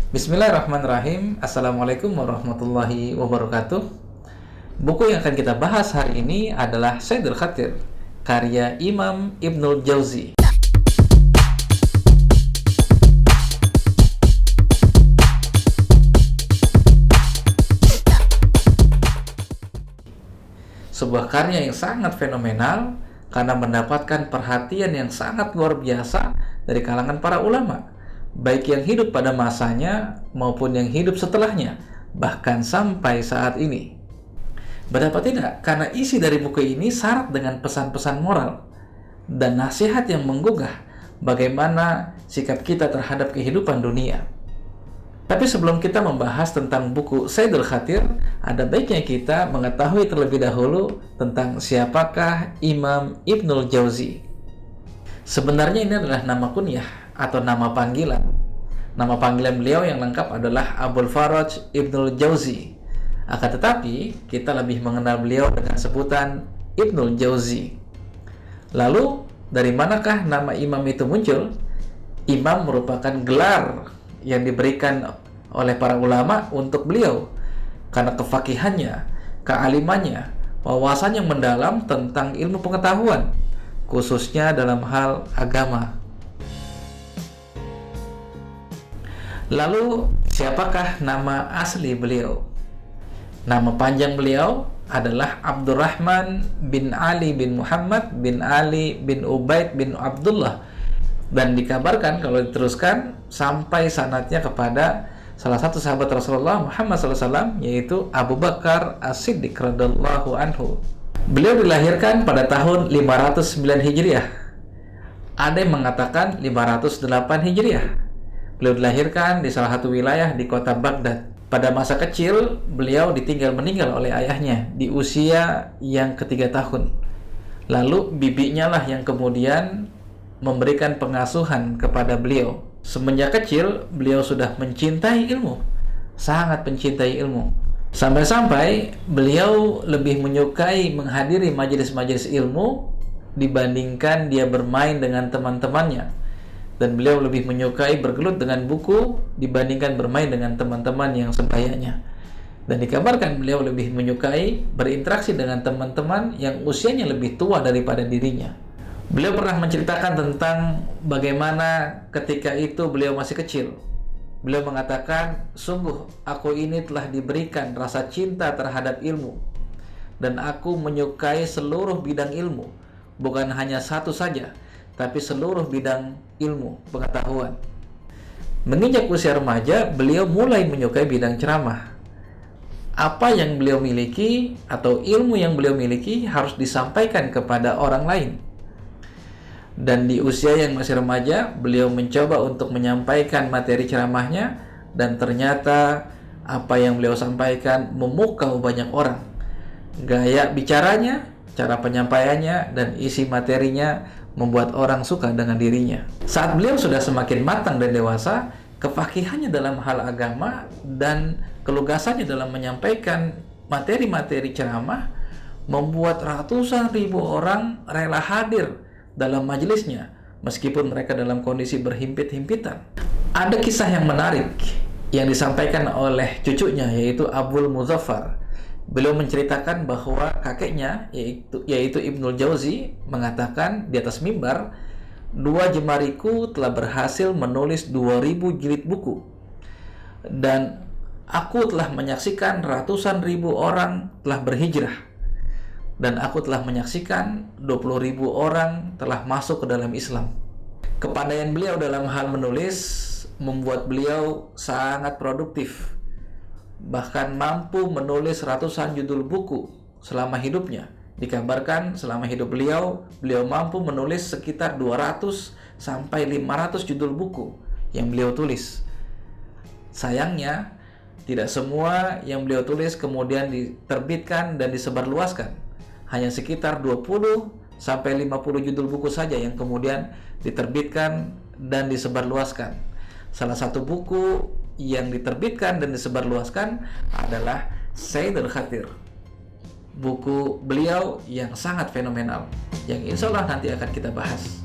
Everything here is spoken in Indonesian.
Bismillahirrahmanirrahim. Assalamualaikum warahmatullahi wabarakatuh. Buku yang akan kita bahas hari ini adalah Saidul Khatir, karya Imam Ibnul Jauzi. Sebuah karya yang sangat fenomenal karena mendapatkan perhatian yang sangat luar biasa dari kalangan para ulama, baik yang hidup pada masanya maupun yang hidup setelahnya, bahkan sampai saat ini. Betapa tidak, karena isi dari buku ini syarat dengan pesan-pesan moral dan nasihat yang menggugah bagaimana sikap kita terhadap kehidupan dunia. Tapi sebelum kita membahas tentang buku Saidul Khatir, ada baiknya kita mengetahui terlebih dahulu tentang siapakah Imam Ibnul Jauzi. Sebenarnya ini adalah nama kunyah atau nama panggilan. Nama panggilan beliau yang lengkap adalah Abul Faraj Ibnul Jauzi. Akan tetapi, kita lebih mengenal beliau dengan sebutan Ibnul Jauzi. Lalu, dari manakah nama imam itu muncul? Imam merupakan gelar yang diberikan oleh para ulama untuk beliau karena kefakihannya, kealimannya, wawasan yang mendalam tentang ilmu pengetahuan, khususnya dalam hal agama. Lalu, siapakah nama asli beliau? Nama panjang beliau adalah Abdurrahman bin Ali bin Muhammad bin Ali bin Ubaid bin Abdullah, dan dikabarkan kalau diteruskan sampai sanadnya kepada salah satu sahabat Rasulullah Muhammad SAW, yaitu Abu Bakar As-Siddiq radhiyallahu anhu. Beliau dilahirkan pada tahun 509 Hijriah. Ada yang mengatakan 508 Hijriah. Beliau dilahirkan di salah satu wilayah di kota Baghdad. Pada masa kecil, beliau ditinggal meninggal oleh ayahnya di usia yang ketiga tahun. Lalu bibinya lah yang kemudian memberikan pengasuhan kepada beliau. Semenjak kecil, beliau sudah mencintai ilmu, sangat mencintai ilmu. Sampai-sampai beliau lebih menyukai menghadiri majelis-majelis ilmu dibandingkan dia bermain dengan teman-temannya. Dan beliau lebih menyukai bergelut dengan buku dibandingkan bermain dengan teman-teman yang sebayanya. Dan dikabarkan beliau lebih menyukai berinteraksi dengan teman-teman yang usianya lebih tua daripada dirinya. Beliau pernah menceritakan tentang bagaimana ketika itu beliau masih kecil. Beliau mengatakan, sungguh aku ini telah diberikan rasa cinta terhadap ilmu, dan aku menyukai seluruh bidang ilmu, bukan hanya satu saja, tapi seluruh bidang ilmu pengetahuan. Menginjak usia remaja, beliau mulai menyukai bidang ceramah. Apa yang beliau miliki atau ilmu yang beliau miliki harus disampaikan kepada orang lain. Dan di usia yang masih remaja, beliau mencoba untuk menyampaikan materi ceramahnya, dan ternyata apa yang beliau sampaikan memukau banyak orang. Gaya bicaranya, cara penyampaiannya, dan isi materinya membuat orang suka dengan dirinya. Saat beliau sudah semakin matang dan dewasa, kefakihannya dalam hal agama dan kelugasannya dalam menyampaikan materi-materi ceramah membuat ratusan ribu orang rela hadir dalam majelisnya, meskipun mereka dalam kondisi berhimpit-himpitan. Ada kisah yang menarik yang disampaikan oleh cucunya, yaitu Abul Muzaffar. Beliau menceritakan bahwa kakeknya, yaitu Ibnul Jauzi, mengatakan di atas mimbar, 2 jemariku telah berhasil menulis 2000 jilid buku, dan aku telah menyaksikan ratusan ribu orang telah berhijrah, dan aku telah menyaksikan 20.000 orang telah masuk ke dalam Islam. Kepandaian beliau dalam hal menulis membuat beliau sangat produktif, bahkan mampu menulis ratusan judul buku selama hidupnya. Dikabarkan selama hidup beliau mampu menulis sekitar 200 sampai 500 judul buku yang beliau tulis. Sayangnya, tidak semua yang beliau tulis kemudian diterbitkan dan disebarluaskan. Hanya sekitar 20 sampai 50 judul buku saja yang kemudian diterbitkan dan disebarluaskan. Salah satu buku yang diterbitkan dan disebarluaskan adalah Saidul Khatir. Buku beliau yang sangat fenomenal, yang insya Allah nanti akan kita bahas.